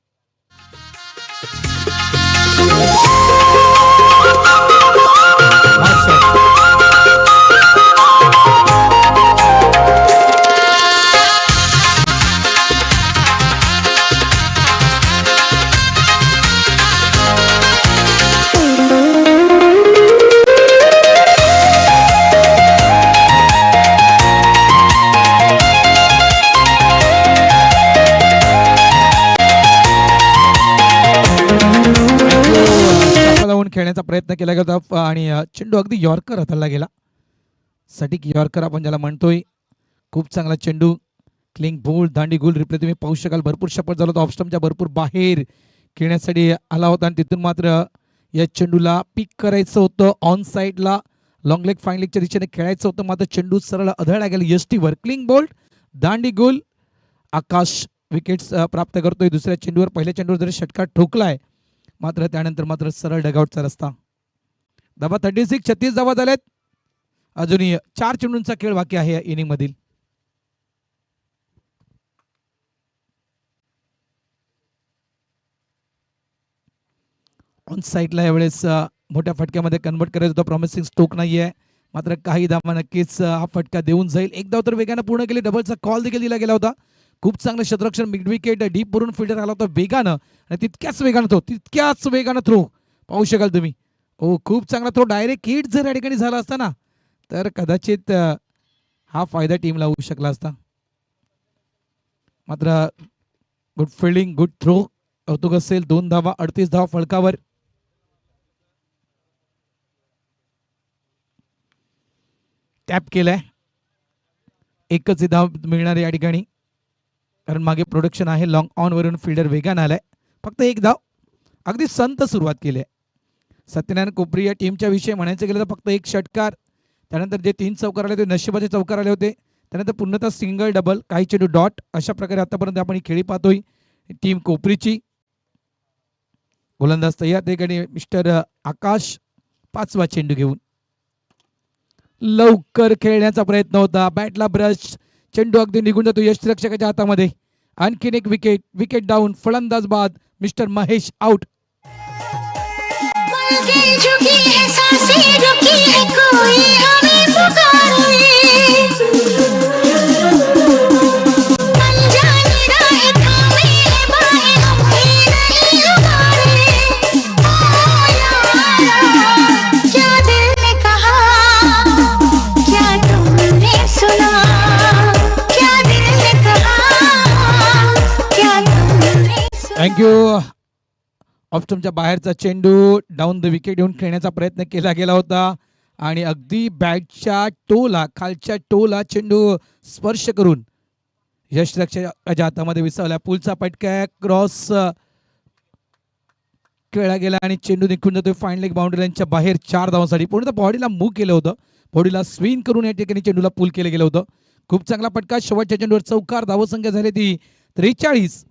खेळण्याचा प्रयत्न केला गेला आणि चेंडू अगदी यॉर्कर हाताळला गेला. सटीक यॉर्कर आपण ज्याला म्हणतोय. खूप चांगला चेंडू. क्लिंग बोल, दांडी गोल रिप्ले तुम्ही पाहू शकाल. भरपूर शपथ झाला होता. ऑफस्टम्पच्या भरपूर बाहेर खेळण्यासाठी आला होता आणि तिथून मात्र या चेंडूला पिक करायचं होतं. ऑन साईडला लॉंग लेग फाईन लेगच्या दिशेने खेळायचं होतं. मात्र चेंडू सरळ आढळला गेला यष्टीवर. क्लिंग बोल्ड, दांडी गोल. आकाश विकेट्स प्राप्त करतोय दुसऱ्या चेंडूवर. पहिल्या चेंडूवर जरी षटकार ठोकलाय मात्र त्यानंतर मात्र सरळ डगआउटचा रस्ता. धावा 36 धावा झाल्यात. अजूनही 4 चेंडूंचा खेळ बाकी आहे या इनिंग मधील. ऑन साईडला यावेळेस मोठ्या फटक्यामध्ये कन्वर्ट करायचं होतं. प्रॉमिसिंग स्ट्रोक नाहीये मात्र काही धावा नक्कीच हा फटका देऊन जाईल. एक धाव तर वेगाने पूर्ण केली. डबलचा कॉल देखील दिला गेला होता. खूप चांगलं क्षेत्ररक्षण, मिड विकेट, डीप वरून फिल्डर आला होता वेगानं आणि तितक्याच वेगानं थ्रो पाहू शकाल तुम्ही. ओ खूप चांगला थ्रो. डायरेक्ट हिट जर या ठिकाणी झाला असता ना तर कदाचित हा फायदा टीमला होऊ शकला असता. मात्र गुड फिल्डिंग, गुड थ्रो. कौतुक असेल. 2 धावा, 38 धावा फलकावर. टॅप केलाय. एकच धाव मिळणार या ठिकाणी कारण मागे प्रोडक्शन आहे. लॉंग ऑन वरून फिल्डर वेगानं आलाय. फक्त एक धाव. अगदी संत सुरुवात केली आहे. सत्यनारायण कोपरी या टीमच्या विषयी म्हणायचं गेलं तर फक्त एक षटकार, त्यानंतर जे 3 चौकार आले होते नशिबाचे चौकार आले होते, त्यानंतर पूर्णतः सिंगल डबल, काही चेंडू डॉट. अशा प्रकारे आतापर्यंत आपण ही खेळी पाहतोय टीम कोपरीची. गोलंदाज तयार. ते ठिकाणी मिस्टर आकाश 5वा चेंडू घेऊन लवकर खेळण्याचा प्रयत्न होता. बॅटला ब्रश. चेंडू अगदी निघून जातो यष्टीरक्षकाच्या हातामध्ये. आणखीन एक विकेट डाऊन. फलंदाज बाद. Mister Mahesh out. थँक्यू. ऑफस्टमच्या बाहेरचा चेंडू डाऊन द विकेट येऊन खेळण्याचा प्रयत्न केला गेला होता आणि अगदी बॅटच्या टोला खालच्या टोला चेंडू स्पर्श करून यशरक्षकाच्या हातामध्ये विसावला. पुलचा पटका क्रॉस खेळला गेला आणि चेंडू निघून जातोय फाईन लेग बाउंड्री लाईनच्या बाहेर 4 धावांसाठी. पूर्ण बॉडीला मूव्ह केलं होतं, बॉडीला स्विंग करून या ठिकाणी चेंडूला पुल केलं गेलं होतं. खूप चांगला पटका. शेवटच्या चेंडूवर चौकार. धावसंख्या झाली ती 43.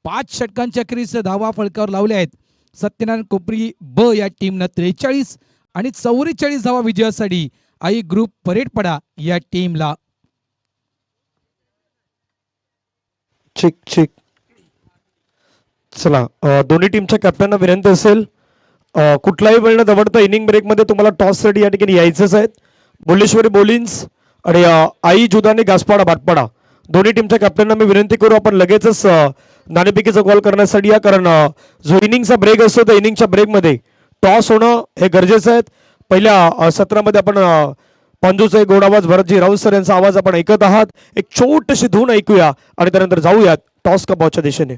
5 षटकांच्या अखेरीस धावा फळकावर लावल्या आहेत सत्यनारायण कोपरी ब या टीमनं. 43 आणि 44 धावा विजयासाठी आई ग्रुप परेडपडा या टीमला. चिक चिक. चला दोन्ही टीमच्या कॅप्टनना विनंती असेल कुठलाही वेळ न दवडता इनिंग ब्रेकमध्ये तुम्हाला टॉस साठी या ठिकाणी यायचंच आहेत. बोलेश्वरी बोलिन्स आणि आई जुदानी गासपाडा भाटपाडा दोन्ही टीमच्या कॅप्टनना मी विनंती करू आपण लगेचच नाणेफेकीचा कॉल करण्यासाठी या. कारण जो इनिंगचा ब्रेक असतो त्या इनिंगच्या ब्रेकमध्ये टॉस होणं हे गरजेचं आहे. पहिल्या सत्रामध्ये आपण पंजूचा एक गोड आवाज भरतजी राऊत सर यांचा आवाज आपण ऐकत आहात. एक छोटीशी धून ऐकूया आणि त्यानंतर जाऊयात टॉस कपावच्या दिशेने.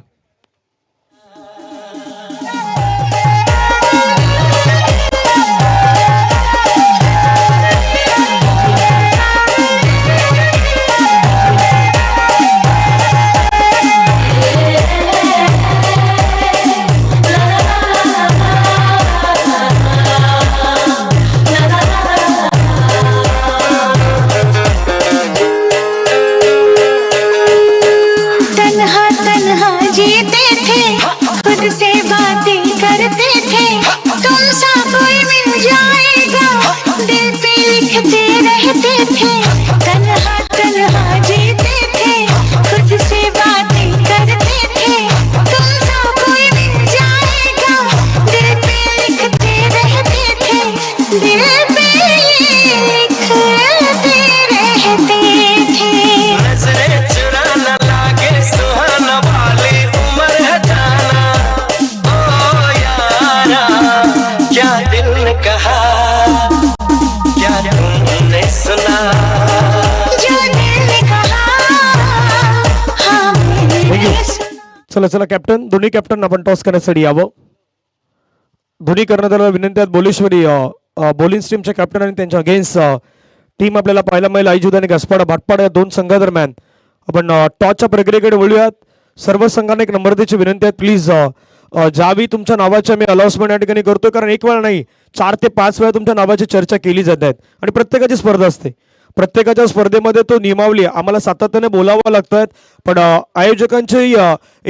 चला चला कॅप्टन दोन्ही कॅप्टन आपण टॉस करण्यासाठी यावं. दोन्ही कर्णधाराला विनंती आहेत. बोलेश्वरी बोलिन्स टीमच्या कॅप्टन आणि त्यांच्या अगेन्स्ट टीम आपल्याला पाहायला मिळेल आई जुदानी घासपाडा भाटपाडा या दोन संघादरम्यान. आपण टॉसच्या प्रक्रियेकडे वळूयात. सर्व संघांना एक नंबर द्यायची विनंती आहे. प्लीज ज्यावेळी तुमच्या नावाच्या मी अनाउन्समेंट या ठिकाणी करतोय कारण एक वेळा नाही 4 ते 5 वेळा तुमच्या नावाची चर्चा केली जात आहेत आणि प्रत्येकाची स्पर्धा असते. प्रत्येकाच्या स्पर्धेमध्ये तो नियमावली आम्हाला सातत्याने बोलावं लागतात. पण आयोजकांची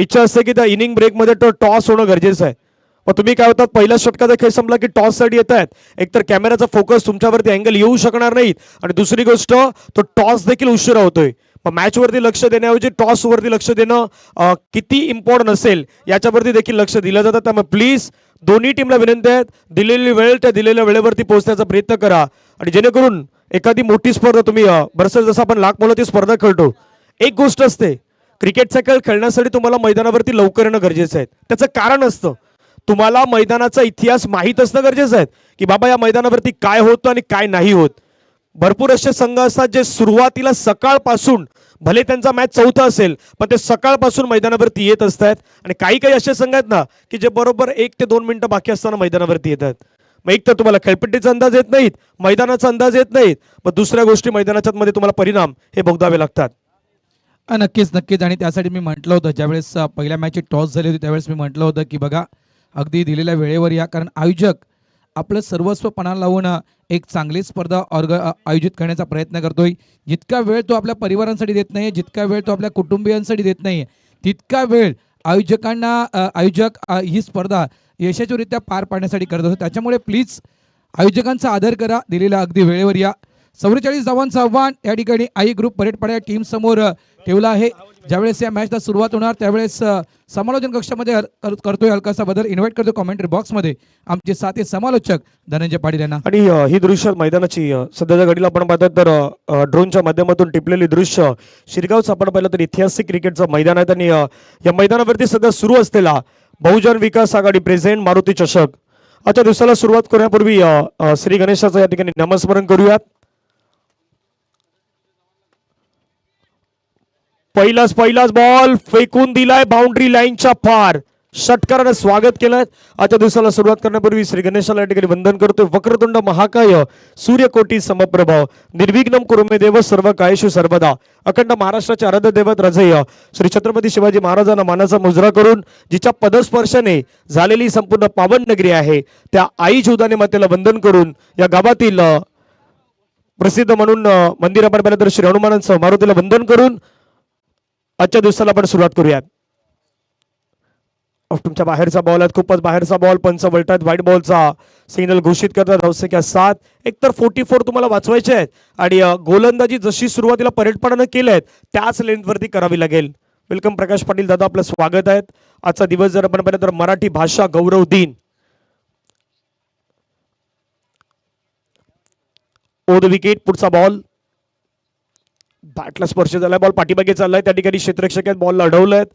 इच्छा असते की त्या इनिंग ब्रेकमध्ये तो टॉस होणं गरजेचं आहे. मग तुम्ही काय होतात पहिल्या षटकाचा खेळ संपला की टॉस साठी येत आहेत. एकतर कॅमेराचा फोकस तुमच्यावरती अँगल येऊ शकणार नाहीत आणि दुसरी गोष्ट तो टॉस देखील उशिरा होतोय. मग मॅचवरती लक्ष देण्याऐवजी टॉसवरती लक्ष देणं किती इम्पॉर्टंट असेल याच्यावरती देखील लक्ष दिलं जातं. त्यामुळे प्लीज दोन्ही टीमला विनंती आहेत दिलेली वेळ त्या दिलेल्या वेळेवरती पोहोचण्याचा प्रयत्न करा आणि जेणेकरून एखादी मोठी स्पर्धा तुम्ही बरसं जसं आपण लाख मोलाची स्पर्धा खेळतो. एक गोष्ट असते क्रिकेटचा खेळ खेळण्यासाठी तुम्हाला मैदानावरती लवकर येणं गरजेचं आहे. त्याचं कारण असतं तुम्हाला मैदानाचा इतिहास माहीत असणं गरजेचं आहे की बाबा या मैदानावरती काय होतं आणि काय नाही होत. भरपूर असे संघ असतात जे सुरुवातीला सकाळपासून भले त्यांचा मॅच चौथा असेल पण ते सकाळपासून मैदानावरती येत असतात आणि काही काही असे संघ आहेत ना की जे बरोबर 1 ते 2 मिनिटं बाकी असताना मैदानावरती येतात. मग एक तर तुम्हाला खेळपट्टीचा अंदाज येत नाहीत मैदानाचा अंदाज येत नाहीत मग दुसऱ्या गोष्टी मैदानाच्या मध्ये तुम्हाला परिणाम हे भोगावे लागतात. नक्कीच नक्कीच आणि त्यासाठी मी म्हटलं होतं ज्यावेळेस पहिल्या मॅचची टॉस झाली होती त्यावेळेस मी म्हटलं होतं की बघा अगदी दिलेल्या वेळेवर या. कारण आयोजक आपलं सर्वस्व पणाला लावून एक चांगली स्पर्धा आयोजित करण्याचा प्रयत्न करतोय. जितका वेळ तो आपल्या परिवारांसाठी देत नाही जितका वेळ तो आपल्या कुटुंबियांसाठी देत नाही तितका वेळ आयोजक ही स्पर्धा यशस्वीरित्या पार पाडण्यासाठी करत असतो. त्याच्यामुळे प्लीज आयोजकांचा आदर करा दिलेल्या अगदी वेळेवर या. 44 धावांचं आव्हान या ठिकाणी आई ग्रुप परेडपाड्या टीम समोर ठेवलं आहे. ज्यावेळेस या मॅचला सुरुवात होणार त्यावेळेस समालोचन कक्षामध्ये करतोय हलकासा बदल इन्व्हाइट करतो कॉमेंट्री बॉक्समध्ये आमचे साथी समालोचक धनंजय पाटील यांना. आणि ही दृश्य मैदानाची सध्याच्या घडीला आपण पाहतो तर ड्रोनच्या माध्यमातून टिपलेली दृश्य शिरगावचं आपण पाहिलं तर ऐतिहासिक क्रिकेटचं मैदान आहे आणि या मैदानावरती सध्या सुरू असलेला बहुजन विकास आघाडी प्रेझेंट मारुती चषक आजच्या दिवसाला सुरुवात करण्यापूर्वी श्री गणेशाचं या ठिकाणी नामस्मरण करूयात. पहिलाच बॉल फेकून दिलाय बाउंड्री लाईनच्या पार षटकाराने स्वागत केलं. आजच्या दिवसाला सुरुवात करण्यापूर्वी श्री गणेशाला या ठिकाणी वंदन करतोय. वक्रतुंड महाकाय सूर्यकोटी समप्रभ निर्विघ्नम कुरुमे देव सर्व कायेषु सर्वदा. अखंड महाराष्ट्राचे आराध्य दैवत राजय श्री छत्रपती शिवाजी महाराजांना मानाचा मुजरा करून जिच्या पदस्पर्शाने झालेली संपूर्ण पावन नगरी आहे त्या आई जिवदाने मातेला वंदन करून या गावातील प्रसिद्ध म्हणून मंदिर आपण पाहिलं तर श्री हनुमानांचं मारुतीला वंदन करून आजच्या दिवसाला आपण सुरुवात करूयात. तुमच्या बाहेरचा बॉल आहे, खूपच बाहेरचा बॉल. पंच वळतात, व्हाईट बॉलचा सिग्नल घोषित करतात. धावसंख्या 7. एकतर 44 तुम्हाला वाचवायचे आहेत आणि गोलंदाजी जशी सुरुवातीला परेडपणानं केल्या आहेत त्याच लेंथवरती करावी लागेल. वेलकम प्रकाश पाटील दादा, आपलं स्वागत आहे. आजचा दिवस जर आपण पाहिलं तर मराठी भाषा गौरव दिन. ओद विकेट. पुढचा बॉल बॅटला स्पर्श झालाय, बॉल पाठीमागे चाललाय, त्या ठिकाणी क्षेत्ररक्षक बॉल अडवलाय.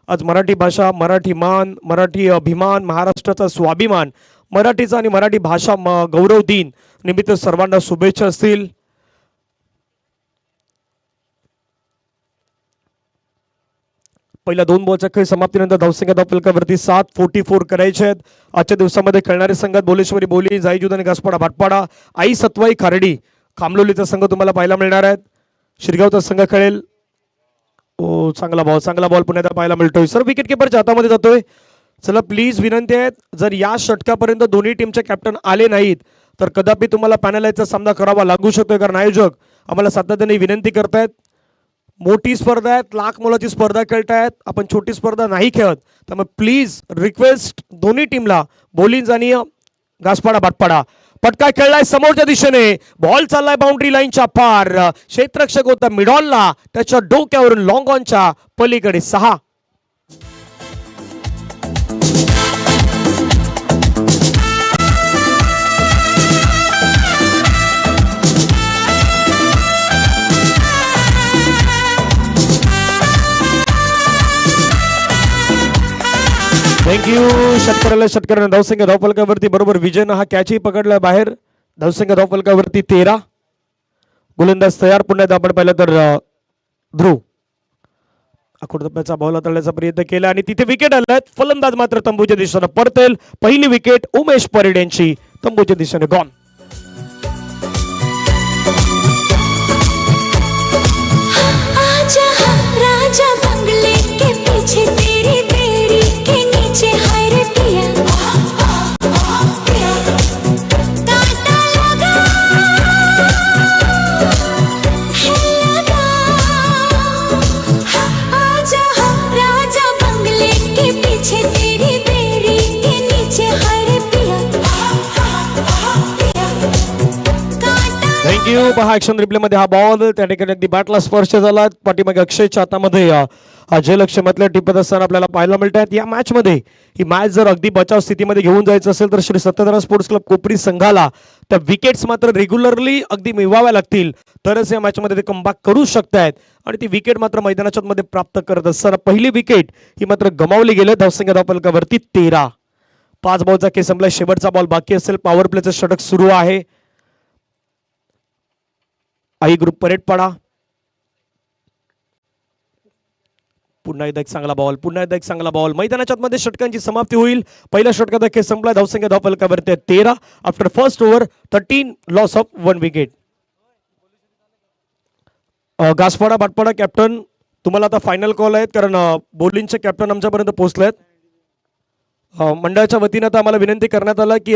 आज मराठी भाषा, मराठी मान, मराठी अभिमान, महाराष्ट्राचा स्वाभिमान, मराठीचा आणि मराठी भाषा गौरव दिन निमित्त सर्वांना शुभेच्छा असतील. पहिल्या 2 बॉलच्या खेळ समाप्तीनंतर धावसंख्या धावफलकावरती 7. 44 करायचे आहेत. आजच्या दिवसामध्ये खेळणारे संघात बोलेश्वरी बोली, जाईजुद आणि घासपाडा भाटपाडा, आई सत्वाई खारडी, खामलोलीचा संघ तुम्हाला पाहायला मिळणार आहेत. शिरगावचा संघ खेळेल. ओ चांगला बॉल पुण्यात पाहायला मिळतोय. सर विकेट किपरच्या हातामध्ये जातोय. चला प्लीज विनंती आहे, जर या षटकापर्यंत दोन्ही टीमचे कॅप्टन आले नाहीत तर कदापि तुम्हाला पॅनलाईजचा सामना करावा लागू शकतोय. कारण आयोजक आम्हाला सातत्याने विनंती करतायत. मोठी स्पर्धा आहेत, लाख मोलाची स्पर्धा खेळतायत, आपण छोटी स्पर्धा नाही खेळत. त्यामुळे प्लीज रिक्वेस्ट दोन्ही टीमला, बोलिंग आणि घासपाडा भाटपाडा. पटका खेळलाय समोरच्या दिशेने, बॉल चाललाय बाउंड्री लाईनच्या पार. क्षेत्ररक्षक होता मिडॉलला, त्याच्या डोक्यावरून लॉंग ऑनच्या पलीकडे 6. थँक्यू. षटकाराने धावसंख्या धावफलकावरती बरोबर विजयनं हा कॅचही पकडला बाहेर. धावसंख्या धावफलकावरती 13. गोलंदाज तयार. पुन्हा आपण पाहिलं तर ध्रुव आखूड टप्प्याचा बॉल हाताळण्याचा प्रयत्न केला आणि तिथे विकेट आल्यात. फलंदाज मात्र तंबूच्या दिशेने परतेल. पहिली विकेट उमेश परेड यांची तंबूच्या दिशेने गॉन. राजा बंगले के पीछे तेरी बेड़ी के नीचे हाय रे पिया कांटा लगा आजा राजा बंगले के पीछे तेरी बेड़ी के नीचे हाय रे पिया थँक्यू. पहा ऍक्शन रिप्ले मध्ये हा बॉल त्या ठिकाणी अगदी बॅटला स्पर्श झाला. पाठीमागे अक्षयच्या हातामध्ये जयलक्ष्मीतल्या टिपत असताना आपल्याला पाहायला मिळत आहेत. या मॅच मध्ये ही मॅच जर अगदी बचाव स्थितीमध्ये घेऊन जायचं असेल तर श्री सत्यनारायण स्पोर्ट्स क्लब कोपरी संघाला त्या विकेट्स मात्र रेग्युलरली अगदी मिळवाव्या लागतील तरच या मॅच मध्ये ते कमबॅक करू शकतायत. आणि ती विकेट मात्र मैदानाच्या मध्ये प्राप्त करत असताना पहिली विकेट ही मात्र गमावली गेली. धावसंख्या धावफलकावरती 13. 5 बॉलचा खेळ संपला. शेवटचा बॉल बाकी असेल. पॉवर प्लेचं षटक सुरू आहे. आई ग्रुप परेडपाडा. पुन्हा एकदा एक चांगला बॉल. मैदानाच्या मध्ये षटकांची समाप्ती होईल. पहिल्या षटकाचा खेळ संपला. धावसंख्या धावफलकावरती 13. After first over 13 loss of 1 wicket. Ghaspada Bhatpada captain तुम्हाला आता फायनल कॉल आहेत कारण बॉलिंगचे कॅप्टन आमच्यापर्यंत पोहोचलेत. मंडळाच्या वतीने आता आम्हाला विनंती करण्यात आला की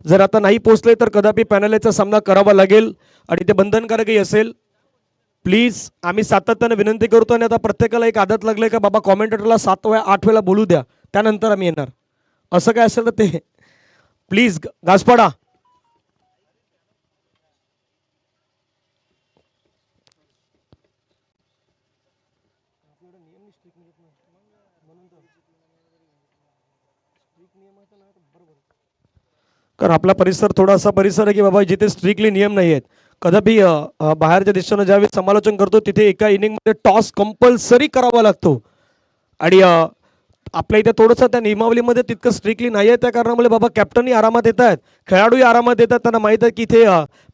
जर आता नाही पोहोचले तर कदापि पॅनलचा सामना करावा लागेल आणि ते बंधनकारकही असेल. प्लीज आम्ही सातत्याने विनंती करतो आणि आता प्रत्येकाला एक आदत लागले का बाबा कॉमेंटेटरला 7 वेळा 8 वेळा बोलू द्या त्यानंतर आम्ही येणार. असं काय असेल तर ते प्लीज. घासपाडा कारण आपला परिसर थोडासा परिसर आहे की बाबा जिथे स्ट्रिक्टली नियम नाही आहेत. कदापि बाहेरच्या देशानं ज्यावेळी समालोचन करतो तिथे एका इनिंगमध्ये टॉस कंपल्सरी करावा लागतो आणि आपल्या इथे थोडंसं त्या नियमावलीमध्ये तितकं स्ट्रिक्टली नाही आहे. त्या कारणामुळे बाबा कॅप्टनही आरामात येत आहेत, खेळाडूही आरामात येतात. त्यांना माहीत आहे की इथे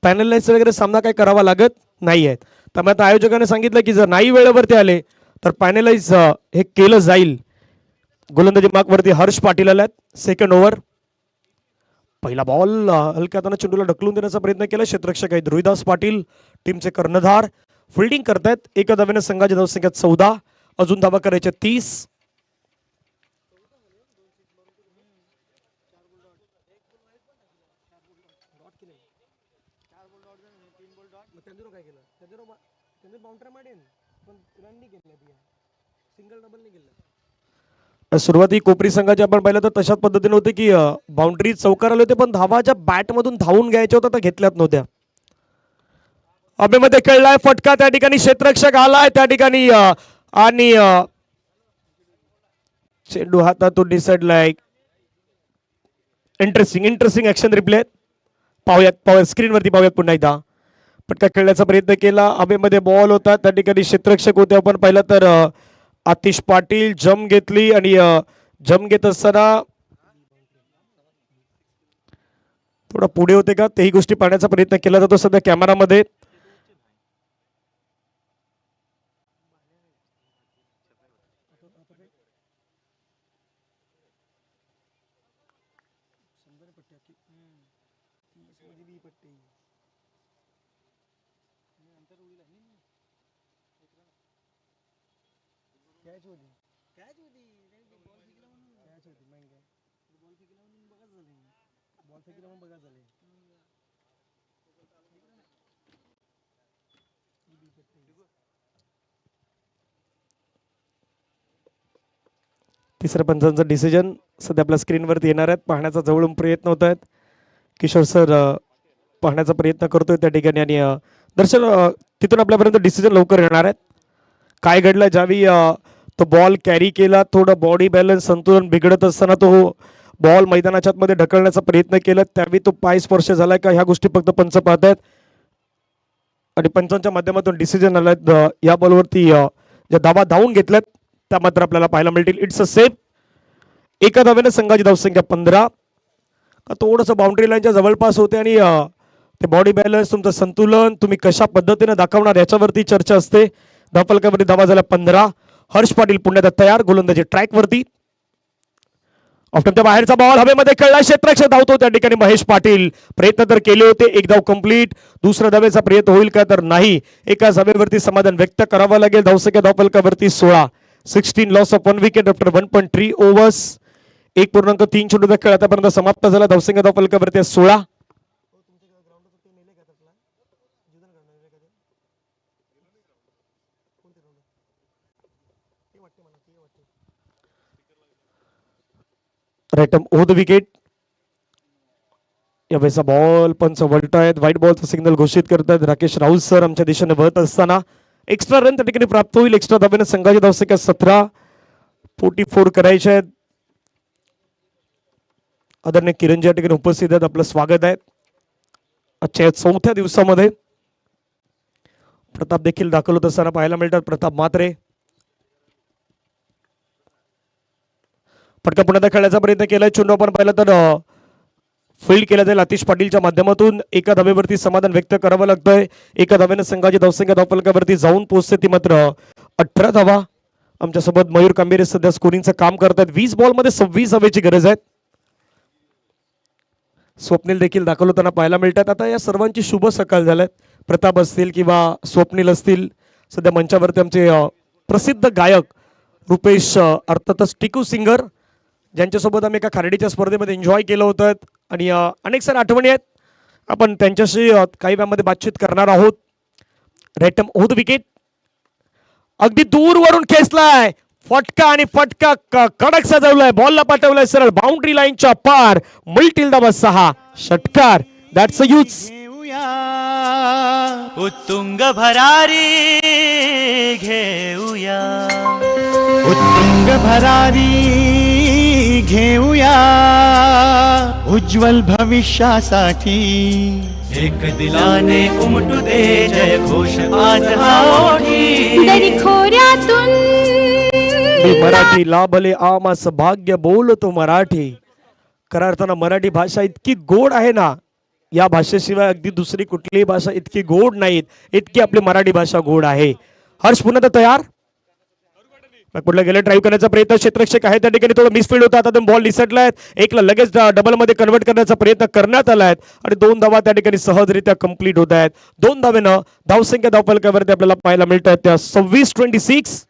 पॅनलाइज वगैरे सामना काही करावा लागत नाही आहेत. त्यामुळे आता आयोजकाने सांगितलं की जर नाही वेळेवरती आले तर पॅनलाइज हे केलं जाईल. गोलंदाजी मार्कवरती हर्ष पाटील आल्यात. Second over. पहिला बॉल हलक्या हाताने चेंडूला ढकलून देण्याचा प्रयत्न केला. क्षेत्ररक्षक आहेत रोहिदास पाटील, टीमचे कर्णधार. फिल्डिंग करतायत. एका धावेने संघाची धावसंख्या 14. अजून धावा करायच्या 30. सुरुवाती कोपरी संघाचे आपण पाहिलं तर तशाच पद्धतीने होते की बाउंड्री चौकार आले होते, पण धावाच्या बॅट मधून धावून घ्यायच्या होत्या तर घेतल्यात नव्हत्या. अबेमध्ये खेळलाय फटका, त्या ठिकाणी क्षेत्ररक्षक आलाय त्या ठिकाणी आणि चेंडू हातातून डिसाइडलाय. इंटरेस्टिंग ऍक्शन रिप्ले पाहूयात स्क्रीनवरती पाहूयात पुन्हा एकदा. फटका खेळण्याचा प्रयत्न केला. अबेमध्ये बॉल होता, त्या ठिकाणी क्षेत्ररक्षक होते. आपण पाहिलं तर आतिश पाटील जम घेतली आणि जम घेत असताना थोडा पुढे होते का तेही गोष्टी पाहण्याचा प्रयत्न केला जातो सध्या कॅमेरामध्ये. तिसऱ्या पंचांचं डिसिजन सध्या आपल्या स्क्रीनवरती येणार आहेत. पाहण्याचा जवळून प्रयत्न होत आहेत. किशोर सर पाहण्याचा प्रयत्न करतोय त्या ठिकाणी आणि दर्शन तिथून आपल्यापर्यंत डिसिजन लवकर येणार आहेत. काय घडलं ज्यावेळी तो बॉल कॅरी केला, थोडं बॉडी बॅलन्स संतुलन बिघडत असताना तो बॉल मैदानाच्या आतमध्ये ढकलण्याचा प्रयत्न केला, त्यावेळी तो पाय स्पर्श झालाय का ह्या गोष्टी फक्त पंच पाहतायत आणि पंचांच्या माध्यमातून डिसिजन आलाय. या बॉलवरती ज्या धावा धावून घेतल्यात त्या मात्र आपल्याला पाहायला मिळतील. It's a safe. एका धावेने संघाची धावसंख्या 15. थोडंसं बाउंड्री लाईनच्या जवळपास होते आणि ते बॉडी बॅलन्स तुमचं संतुलन तुम्ही कशा पद्धतीने दाखवणार याच्यावरती चर्चा असते. धावफलकावरती धावा झाल्या 15. हर्ष पाटील पुण्यात तयार गोलंदाजी ट्रॅक वरती. ऑफ्टमच्या बाहेरचा बॉल हवेमध्ये खेळला, क्षेत्ररक्षक धावतो त्या ठिकाणी महेश पाटील. प्रयत्न तर केले होते, एक धाव कंप्लीट. दुसऱ्या धावेचा प्रयत्न होईल का तर नाही. एका धावेवरती समाधान व्यक्त करावं लागेल. धावसंख्या धावफलकावरती 16. 16 loss of 1 wicket after 1.3 overs. 1.3 चेंडूचा खेळ आतापर्यंत समाप्त झाला. धावसंख्या धावफलकावरती 16. Right over the wicket. या वेळेचा बॉल पंच वळतायत, व्हाईट बॉलचा सिग्नल घोषित करतायत. राकेश राहुल सर आमच्या दिशेने वळत असताना एक्स्ट्रा रन त्या ठिकाणी प्राप्त होईल. एक्स्ट्रा धाब्याने संघाची धावसंख्या 17. 44 करायचे आहेत. आदरणीय किरण या ठिकाणी उपस्थित आहेत, आपलं स्वागत आहे. आजच्या 4थ्या दिवसामध्ये प्रताप देखील दाखल होत असताना पाहायला मिळतात. प्रताप मात्रे फटका पुन्हा खेळण्याचा प्रयत्न केलाय. चेंडू आपण पाहिला तर फील्ड केला जाईल आतिश पाटीलच्या माध्यमातून. एका धावेवरती समाधान व्यक्त करावं लागतंय. एका धावेने संघाची धावसंख्या धावफलकावरती जाऊन पोहोचते ती मात्र 18 धावा. आमच्यासोबत मयूर कांबेरे सध्या स्कोरिंगचं काम करतात. 20 बॉलमध्ये 26 धावेची गरज आहे. स्वप्नील देखील दाखल होताना पाहायला मिळतात. आता या सर्वांची शुभ सकाळ झाल्यात. प्रताप असतील किंवा स्वप्नील असतील, सध्या मंचावरती आमचे प्रसिद्ध गायक रुपेश अर्थातच टिकू सिंगर, ज्यांच्यासोबत आम्ही एका खारडीच्या स्पर्धेमध्ये एन्जॉय केलं होतं आणि अनेक साऱ्या आठवणी आहेत. आपण त्यांच्याशी काही वेळामध्ये बातचीत करणार आहोत. रेटम ओद विकेट अगदी दूरवरून खेचलाय. फटका आणि फटका कडक सजवलाय. बॉलला पाठवलाय सरळ बाउंड्री लाईनच्या पार. मिळतील धावा 6. षटकार. That's a use. उत्तुंग भरारी घेऊया, उत्तुंग भरारी घेऊया, उज्ज्वल भविष्यासाठी एक दिलाने उमटू दे जय घोष आज हा ओठी. दरी खोऱ्यातून मराठी लाभले आमास भाग्य बोलतो मराठी. खऱ्या अर्थानं मराठी भाषा इतकी गोड आहे ना, या भाषेशिवाय अगदी दुसरी कुठलीही भाषा इतकी गोड नाहीत, इतकी आपली मराठी भाषा गोड आहे. हर्ष पुन्हा तयार. पुढे गेले, ड्राईव्ह करण्याचा प्रयत्न, क्षेत्ररक्षक आहे त्या ठिकाणी थोडं मिसफील्ड होता, आता बॉल निसटला आहे, एकला लगेच डबल मध्ये कन्वर्ट करण्याचा प्रयत्न करण्यात आला आहे आणि 2 धावा त्या ठिकाणी सहजरित्या कंप्लीट होत आहेत. 2 धावेनं धावसंख्या धावफलकावरती आपल्याला पाहायला मिळतात त्या 26-26.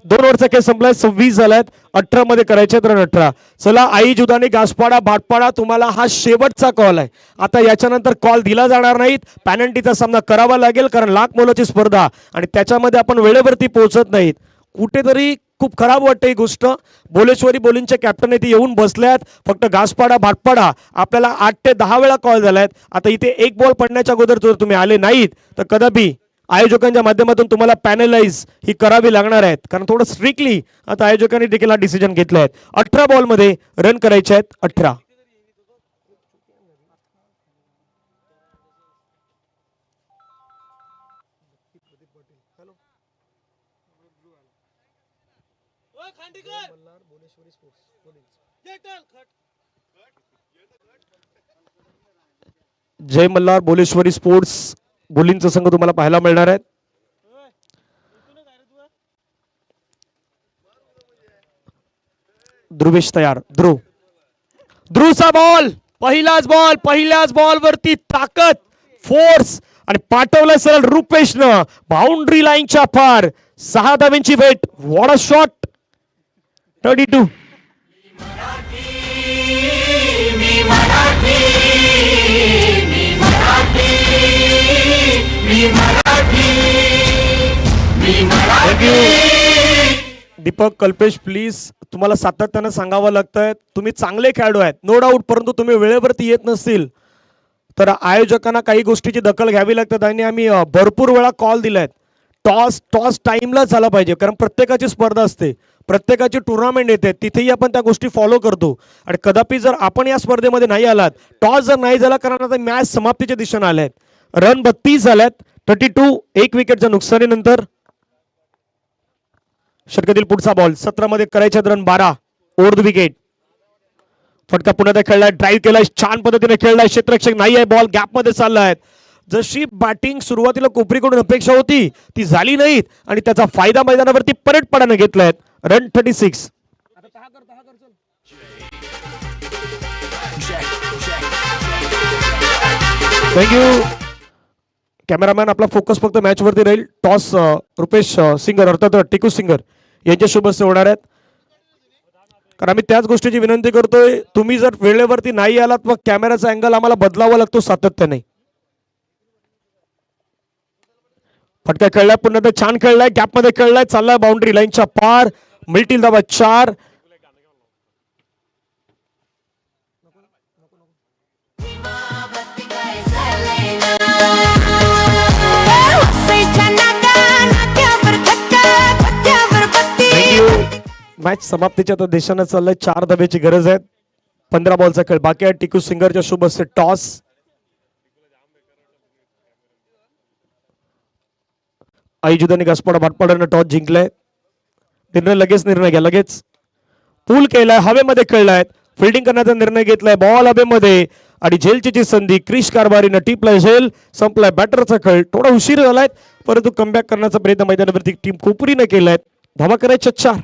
2 ओव्हरचा खेळ संपलाय, 26 झाल्यात, 18 मध्ये करायचे रन 18. चला आई जुदानी घासपाडा भाटपाडा, तुम्हाला हा शेवटचा कॉल आहे. आता याच्यानंतर कॉल दिला जाणार नाहीत, पॅनल्टीचा सामना करावा लागेल कारण लाख मोलाची स्पर्धा आणि त्याच्यामध्ये आपण वेळेवरती पोहोचत नाहीत. कुठेतरी खूप खराब वाटते ही गोष्ट. बोलेश्वरी बोलिंगचे कॅप्टन इथे येऊन बसल्यात, फक्त घासपाडा भाटपाडा आपल्याला 8 ते 10 वेळा कॉल झालायत. आता इथे एक बॉल पडण्याच्या अगोदर जर तुम्ही आले नाहीत तर कदापि आयोजकांच्या माध्यमातून तुम्हाला पॅनलाइज ही करावी लागणार आहेत, कारण थोडं स्ट्रिक्टली आता आयोजकांनी देखील हा डिसिजन घेतला आहे. 18 बॉलमध्ये रन करायचे आहेत 18. जय मल्हार बोलेश्वरी स्पोर्ट्स बोलिंगचा संघ तुम्हाला पाहायला मिळणार आहे. ध्रुवेश तयार, ध्रुवचा बॉल, पहिल्याच बॉल वरती ताकद, फोर्स आणि पाठवलं सरळ रुपेशनं बाउंड्री लाईनच्या पार. 6 धावांची wait. What a shot. 32. Deepak Kalpesh please, तुम्हाला सातत्यानं सांगावं लागतंय तुम्ही चांगले खेळाडू आहेत नो डाऊट, परंतु तुम्ही वेळेवरती येत नसतील तर आयोजकांना काही गोष्टीची दखल घ्यावी लागतात आणि आम्ही भरपूर वेळा कॉल दिलायत. टॉस टाइमला झाला पाहिजे कारण प्रत्येकाची स्पर्धा असते, प्रत्येकाची टुर्नामेंट येते, तिथेही आपण त्या गोष्टी फॉलो करतो. आणि कदापि जर आपण या स्पर्धेमध्ये नाही आलात, टॉस जर नाही झाला कारण आता मॅच समाप्तीच्या दिशेने आल्यात. रन 32 झाल्यात, 32. 1 विकेटच्या नुकसानीनंतर षटकातील पुढचा बॉल. 17 मध्ये करायचे रन 12. Over the wicket. फटका पुन्हा खेळलाय, ड्राईव्ह केलाय, छान पद्धतीने खेळलाय, क्षेत्ररक्षक नाही आहे, बॉल गॅप मध्ये चाललाय. जशी बॅटिंग सुरुवातीला कोपरीकडून अपेक्षा होती ती झाली नाहीत आणि त्याचा फायदा मैदानावरती परेडपणाने घेतलाय. रन 36. थँक्यू. कॅमेरामॅन आपला फोकस फक्त मॅच वरती राहील. टॉस रुपेश सिंगर अर्थात टिकू सिंगर यांच्या शुभ हस्ते होणार आहेत. कारण आम्ही त्याच गोष्टीची विनंती करतोय, तुम्ही जर वेळेवरती नाही आलात मग कॅमेराचा अँगल आम्हाला बदलावा लागतो सातत्याने. फटका खेळलाय, पुन्हा छान खेळलाय, गॅप मध्ये खेळलाय, चाललाय बाउंड्री लाईनच्या पार. मिळतील धावा 4. मॅच समाप्तीच्या आता दिशेने चाललंय. 4 धाब्याची गरज आहे. 15 बॉलचा खेळ बाकी आहे. टिकू सिंगरच्या शुभ हस्ते टॉस. आईजुदानी घासपाडा भाटपाड्यानं टॉस जिंकलाय. निर्णय घ्या लगेच. पूल केलाय, हवेमध्ये खेळलाय, फिल्डिंग करण्याचा निर्णय घेतलाय. बॉल हवेमध्ये आणि झेलची संधी. क्रिश कारभारीनं टिपलाय झेल. संपलाय बॅटरचा खेळ. थोडा उशीर झालाय परंतु कमबॅक करण्याचा प्रयत्न मैदानावरती टीम कोपरीने केलाय. धावा करायच्या 4.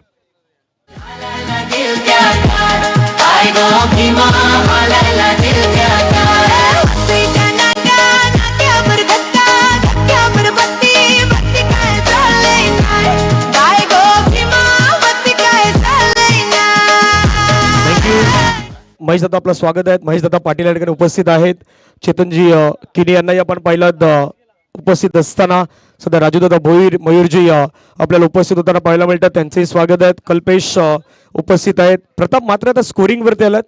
महेश दादा आपलं स्वागत आहे. महेश दादा पाटील या ठिकाणी उपस्थित आहेत. चेतनजी किनी यांनाही आपण पाहिलं उपस्थित असताना. सध्या राजूदादा भोईर मयूरजी आपल्याला उपस्थित होताना पाहायला मिळतात, त्यांचेही स्वागत आहेत. कल्पेश उपस्थित आहेत. प्रताप मात्र आता स्कोरिंग वरती आलात.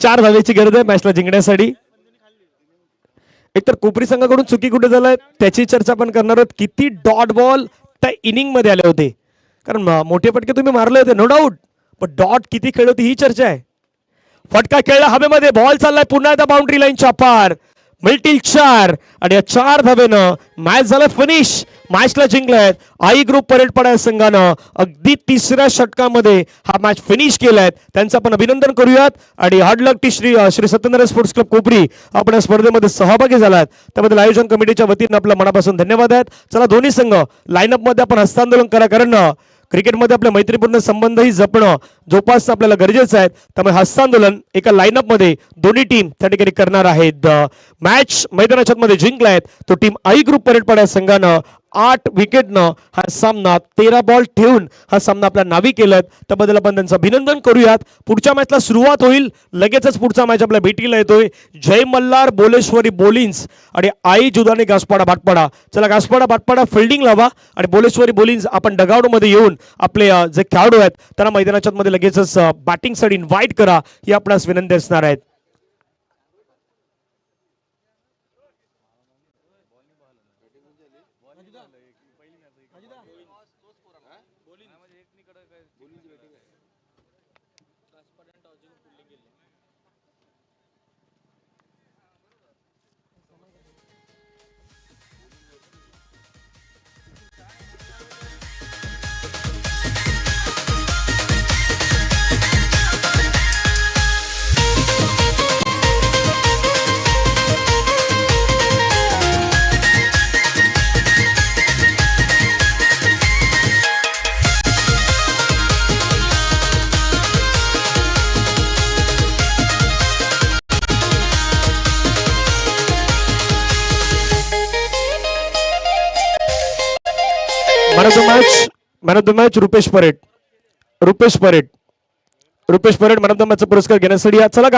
चार धावेची गरज आहे मॅचला जिंकण्यासाठी. एकतर कोपरी संघाकडून चुकी कुठे झालाय त्याची चर्चा आपण करणार आहोत. किती डॉट बॉल त्या इनिंग मध्ये आले होते, कारण मोठे फटके तुम्ही मारले होते नो डाऊट, पण डॉट किती खेळ होती ही चर्चा आहे. फटका खेळला हवेमध्ये, बॉल चाललाय पुन्हा एकदा बाउंड्री लाईनच्या पार. मिळतील 4 आणि या 4 धावेनं मॅच झालं फिनिश. मॅचला जिंकलाय आई ग्रुप परेडपाडा या संघानं अगदी तिसऱ्या षटकामध्ये हा मॅच फिनिश केलाय. त्यांचं आपण अभिनंदन करूयात आणि hard luck T Shri Satyanarayan sports club Kopri आपण या स्पर्धेमध्ये सहभागी झालात त्याबद्दल आयोजन कमिटीच्या वतीनं आपल्या मनापासून धन्यवाद आहेत. चला दोन्ही संघ लाईनअप मध्ये आपण हस्तांदोलन करा, कारण क्रिकेटमध्ये आपले मैत्रीपूर्ण संबंधही जपणं जोपासणं आपल्याला गरजेचं आहे. त्यामुळे हस्तांदोलन एका लाईनअप मध्ये दोन्ही टीम त्या ठिकाणी करणार आहेत. मॅच मैदानाच्या मध्ये जिंकलाय तो टीम आई ग्रुप परेडपाडा संघानं 8 विकेटनं हा सामना 13 बॉल ठेवून हा सामना आपल्या नावी केलाय. त्याबद्दल आपण त्यांचं अभिनंदन करूयात. पुढच्या मॅचला सुरुवात होईल, लगेचच पुढचा मॅच आपल्या भेटीला येतोय. जय मल्हार बोलेश्वरी बोलिन्स आणि आई जुदानी घासपाडा भाटपाडा. चला घासपाडा भाटपाडा फिल्डिंग लावा आणि बोलेश्वरी बोलिन्स आपण डगआउट मध्ये येऊन आपले जे खेळाडू आहेत त्यांना मैदानाच्या मध्ये लगेचच बॅटिंगसाठी इन्व्हाइट करा ही आपणास विनंती असणार आहे. Man of the match Rupesh Pared man of the मॅचचा पुरस्कार घेण्यासाठी चला